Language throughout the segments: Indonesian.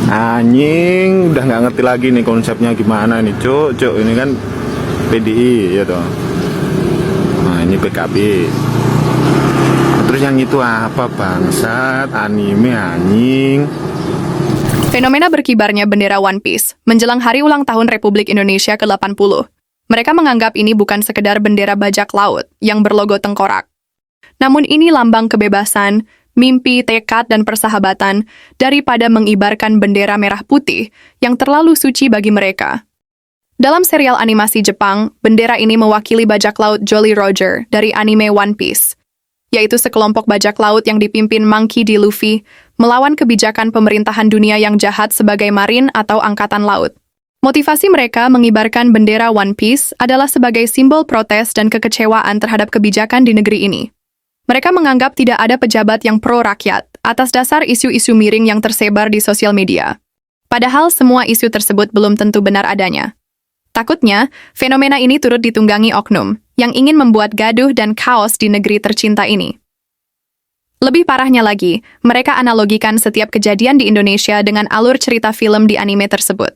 Anjing, udah nggak ngerti lagi nih konsepnya gimana nih, cuk. Ini kan PDI ya toh. Nah, ini PKB. Terus yang itu apa, bangsat? Anime anjing. Fenomena berkibarnya bendera One Piece menjelang hari ulang tahun Republik Indonesia ke-80. Mereka menganggap ini bukan sekedar bendera bajak laut yang berlogo tengkorak. Namun ini lambang kebebasan, mimpi, tekad, dan persahabatan daripada mengibarkan bendera merah putih yang terlalu suci bagi mereka. Dalam serial animasi Jepang, bendera ini mewakili bajak laut Jolly Roger dari anime One Piece, yaitu sekelompok bajak laut yang dipimpin Monkey D. Luffy melawan kebijakan pemerintahan dunia yang jahat sebagai marin atau angkatan laut. Motivasi mereka mengibarkan bendera One Piece adalah sebagai simbol protes dan kekecewaan terhadap kebijakan di negeri ini. Mereka menganggap tidak ada pejabat yang pro-rakyat atas dasar isu-isu miring yang tersebar di sosial media. Padahal semua isu tersebut belum tentu benar adanya. Takutnya, fenomena ini turut ditunggangi oknum yang ingin membuat gaduh dan kaos di negeri tercinta ini. Lebih parahnya lagi, mereka analogikan setiap kejadian di Indonesia dengan alur cerita film di anime tersebut.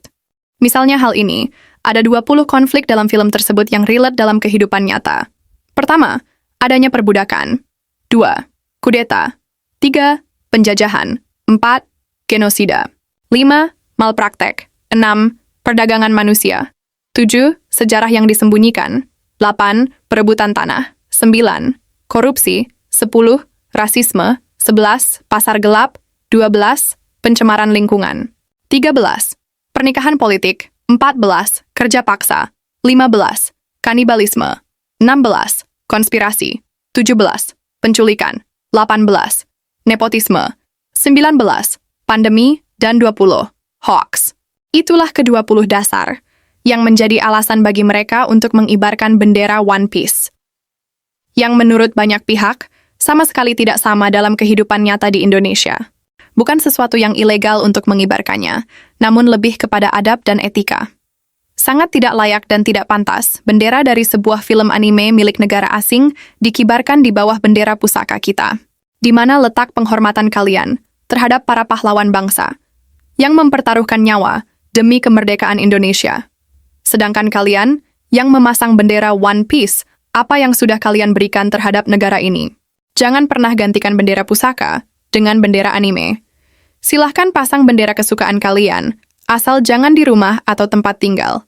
Misalnya hal ini, ada 20 konflik dalam film tersebut yang relate dalam kehidupan nyata. Pertama, adanya perbudakan. 2. Kudeta. 3. Penjajahan. 4. Genosida. 5. Malpraktek. 6. Perdagangan manusia. 7. Sejarah yang disembunyikan. 8. Perebutan tanah. 9. Korupsi. 10. Rasisme. 11. Pasar gelap. 12. Pencemaran lingkungan. 13. Pernikahan politik. 14. Kerja paksa. 15. Kanibalisme. 16. Konspirasi. 17. Penculikan. 18. Nepotisme. 19. Pandemi. Dan 20. Hoax. Itulah ke-20 dasar yang menjadi alasan bagi mereka untuk mengibarkan bendera One Piece. Yang menurut banyak pihak, sama sekali tidak sama dalam kehidupan nyata di Indonesia. Bukan sesuatu yang ilegal untuk mengibarkannya, namun lebih kepada adab dan etika. Sangat tidak layak dan tidak pantas, bendera dari sebuah film anime milik negara asing dikibarkan di bawah bendera pusaka kita. Di mana letak penghormatan kalian terhadap para pahlawan bangsa yang mempertaruhkan nyawa demi kemerdekaan Indonesia. Sedangkan kalian yang memasang bendera One Piece, apa yang sudah kalian berikan terhadap negara ini? Jangan pernah gantikan bendera pusaka dengan bendera anime. Silahkan pasang bendera kesukaan kalian, asal jangan di rumah atau tempat tinggal.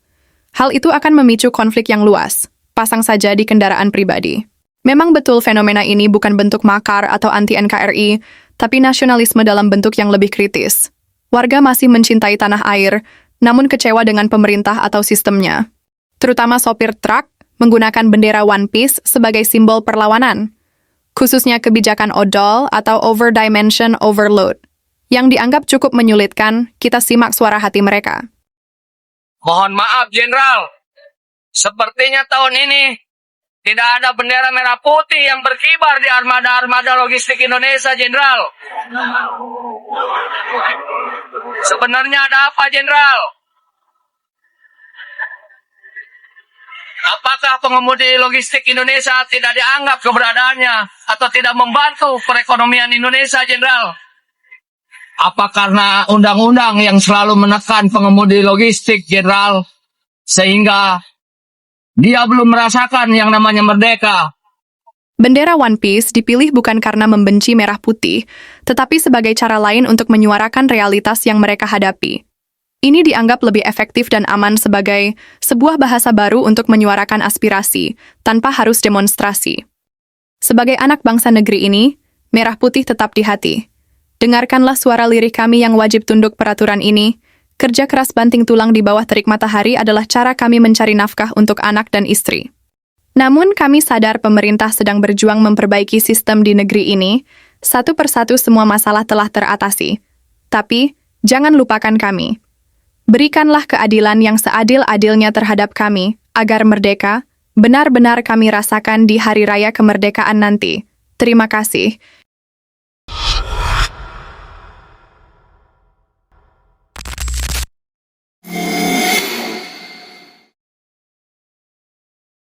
Hal itu akan memicu konflik yang luas. Pasang saja di kendaraan pribadi. Memang betul fenomena ini bukan bentuk makar atau anti-NKRI, tapi nasionalisme dalam bentuk yang lebih kritis. Warga masih mencintai tanah air, namun kecewa dengan pemerintah atau sistemnya. Terutama sopir truk menggunakan bendera One Piece sebagai simbol perlawanan. Khususnya kebijakan odol atau over-dimension overload, yang dianggap cukup menyulitkan. Kita simak suara hati mereka. Mohon maaf, Jenderal. Sepertinya tahun ini tidak ada bendera merah putih yang berkibar di armada-armada logistik Indonesia, Jenderal. Sebenarnya ada apa, Jenderal? Apakah pengemudi logistik Indonesia tidak dianggap keberadaannya atau tidak membantu perekonomian Indonesia, Jenderal? Apa karena undang-undang yang selalu menekan pengemudi logistik, Jenderal, sehingga dia belum merasakan yang namanya merdeka? Bendera One Piece dipilih bukan karena membenci merah putih, tetapi sebagai cara lain untuk menyuarakan realitas yang mereka hadapi. Ini dianggap lebih efektif dan aman sebagai sebuah bahasa baru untuk menyuarakan aspirasi, tanpa harus demonstrasi. Sebagai anak bangsa negeri ini, merah putih tetap di hati. Dengarkanlah suara lirih kami yang wajib tunduk peraturan ini. Kerja keras banting tulang di bawah terik matahari adalah cara kami mencari nafkah untuk anak dan istri. Namun kami sadar pemerintah sedang berjuang memperbaiki sistem di negeri ini. Satu persatu semua masalah telah teratasi. Tapi, jangan lupakan kami. Berikanlah keadilan yang seadil-adilnya terhadap kami, agar merdeka, benar-benar kami rasakan di hari raya kemerdekaan nanti. Terima kasih.